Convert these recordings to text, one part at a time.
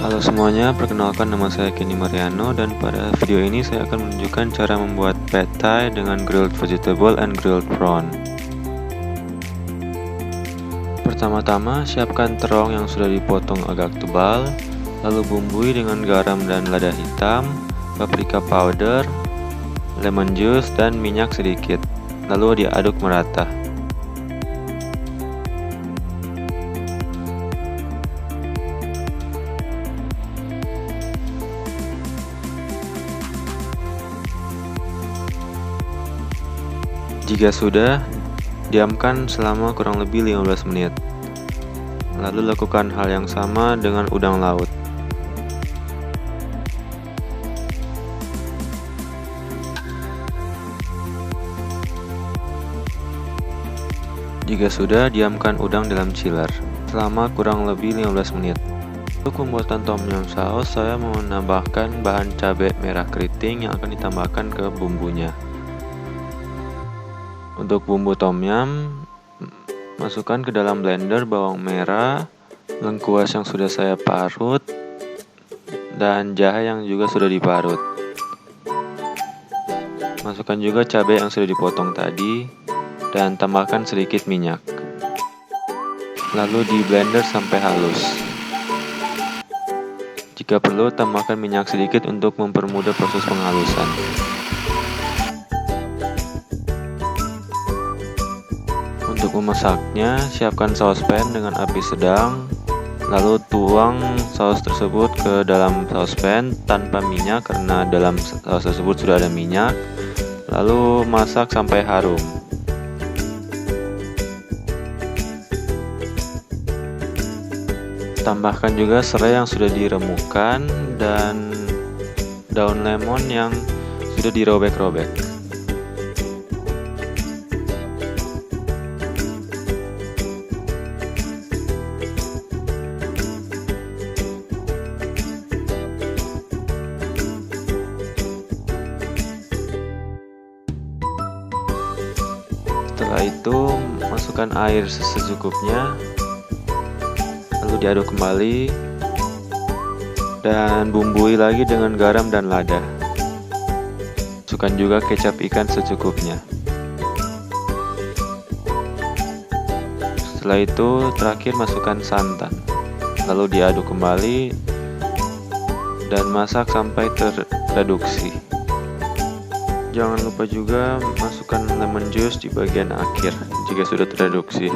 Halo semuanya, perkenalkan nama saya Kenny Mariano dan pada video ini saya akan menunjukkan cara membuat pad thai dengan grilled vegetable and grilled prawn. Pertama-tama, siapkan terong yang sudah dipotong agak tebal, lalu bumbui dengan garam dan lada hitam, paprika powder, lemon juice, dan minyak sedikit, lalu diaduk merata. Jika sudah, diamkan selama kurang lebih 15 menit. Lalu lakukan hal yang sama dengan udang laut. Jika sudah, diamkan udang dalam chiller selama kurang lebih 15 menit. Untuk pembuatan tom yum saus, saya mau menambahkan bahan cabai merah keriting yang akan ditambahkan ke bumbunya. Untuk bumbu tom yum, masukkan ke dalam blender bawang merah, lengkuas yang sudah saya parut, dan jahe yang juga sudah diparut. Masukkan juga cabai yang sudah dipotong tadi, dan tambahkan sedikit minyak. Lalu di blender sampai halus. Jika perlu, tambahkan minyak sedikit untuk mempermudah proses penghalusan. Untuk memasaknya, siapkan saucepan dengan api sedang, lalu tuang saus tersebut ke dalam saucepan tanpa minyak karena dalam saus tersebut sudah ada minyak, lalu masak sampai harum. Tambahkan juga serai yang sudah diremukkan dan daun lemon yang sudah dirobek-robek. Setelah itu, masukkan air secukupnya, lalu diaduk kembali, dan bumbui lagi dengan garam dan lada. Masukkan juga kecap ikan secukupnya. Setelah itu, terakhir masukkan santan, lalu diaduk kembali, dan masak sampai terreduksi. Jangan lupa juga masukkan lemon juice di bagian akhir jika sudah terreduksi.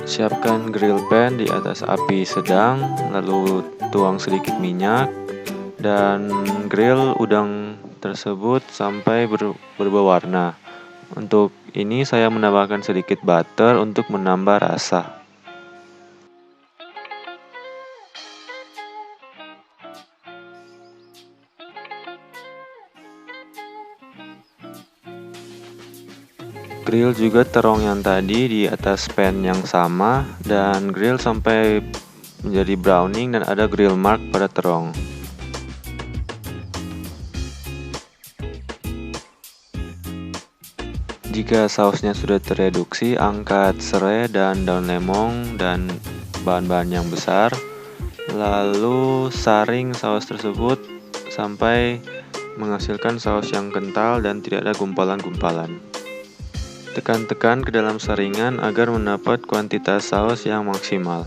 Siapkan grill pan di atas api sedang, lalu tuang sedikit minyak dan grill udang tersebut sampai berubah warna. Untuk ini saya menambahkan sedikit butter untuk menambah rasa. Grill juga terong yang tadi di atas pan yang sama dan grill sampai menjadi browning dan ada grill mark pada terong. Jika sausnya sudah terreduksi, angkat serai dan daun lemon dan bahan-bahan yang besar, lalu saring saus tersebut sampai menghasilkan saus yang kental dan tidak ada gumpalan-gumpalan. Tekan-tekan ke dalam saringan agar mendapat kuantitas saus yang maksimal.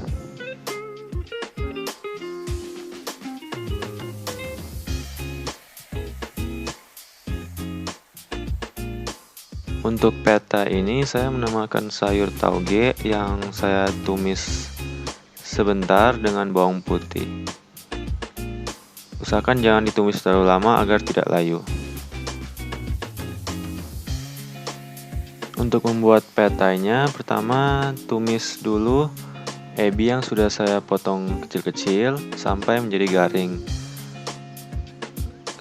Untuk pad thai ini saya menambahkan sayur tauge yang saya tumis sebentar dengan bawang putih. Usahakan jangan ditumis terlalu lama agar tidak layu. Untuk membuat pad thai-nya, pertama tumis dulu ebi yang sudah saya potong kecil-kecil sampai menjadi garing.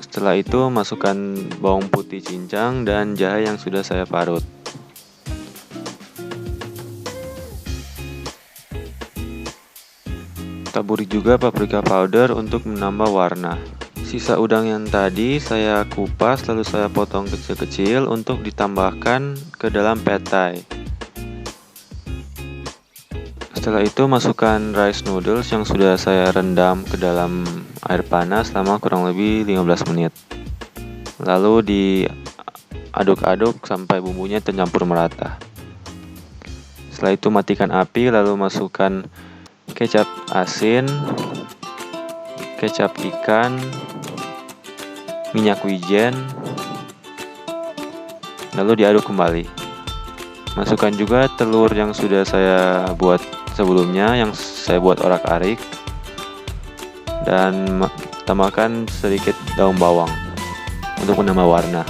Setelah itu masukkan bawang putih cincang dan jahe yang sudah saya parut. Taburi juga paprika powder untuk menambah warna. Sisa udang yang tadi saya kupas lalu saya potong kecil-kecil untuk ditambahkan ke dalam pad thai. Setelah itu masukkan rice noodles yang sudah saya rendam ke dalam air panas selama kurang lebih 15 menit. Lalu diaduk-aduk sampai bumbunya tercampur merata. Setelah itu matikan api, lalu masukkan kecap asin, kecap ikan, minyak wijen, lalu diaduk kembali. Masukkan juga telur yang sudah saya buat sebelumnya, yang saya buat orak-arik, dan tambahkan sedikit daun bawang untuk menambah warna.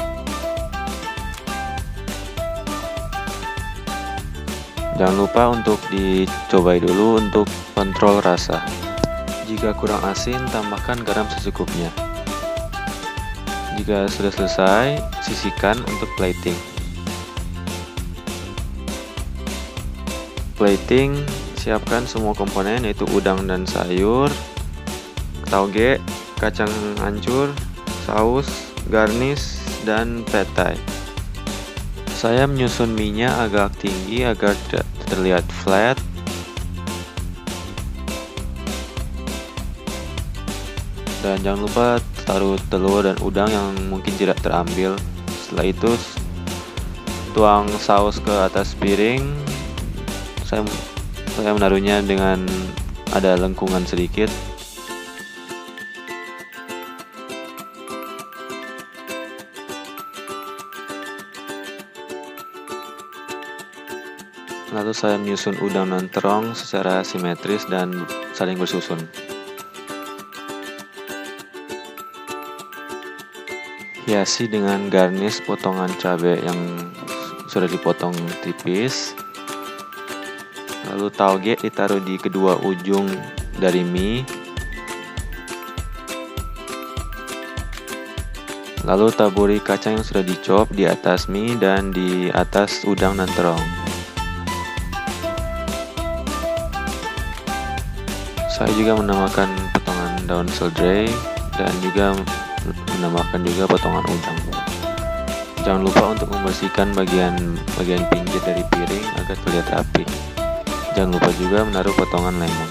Jangan lupa untuk dicobai dulu untuk kontrol rasa. Jika kurang asin, tambahkan garam secukupnya. Jika sudah selesai, sisihkan untuk plating. Plating, siapkan semua komponen yaitu udang dan sayur, tauge, kacang hancur, saus, garnish, dan petai. Saya menyusun mie-nya agak tinggi agar terlihat flat. Dan jangan lupa taruh telur dan udang yang mungkin tidak terambil. Setelah itu tuang saus ke atas piring. Saya menaruhnya dengan ada lengkungan sedikit. Lalu saya menyusun udang dan terong secara simetris dan saling bersusun. Hiasi dengan garnish potongan cabai yang sudah dipotong tipis. Lalu tauge ditaruh di kedua ujung dari mie. Lalu taburi kacang yang sudah dicop di atas mie dan di atas udang dan terong. Saya juga menambahkan potongan daun seledri dan juga menambahkan juga potongan udang. Jangan lupa untuk membersihkan bagian pinggir dari piring agar terlihat rapi. Jangan lupa juga menaruh potongan lemon.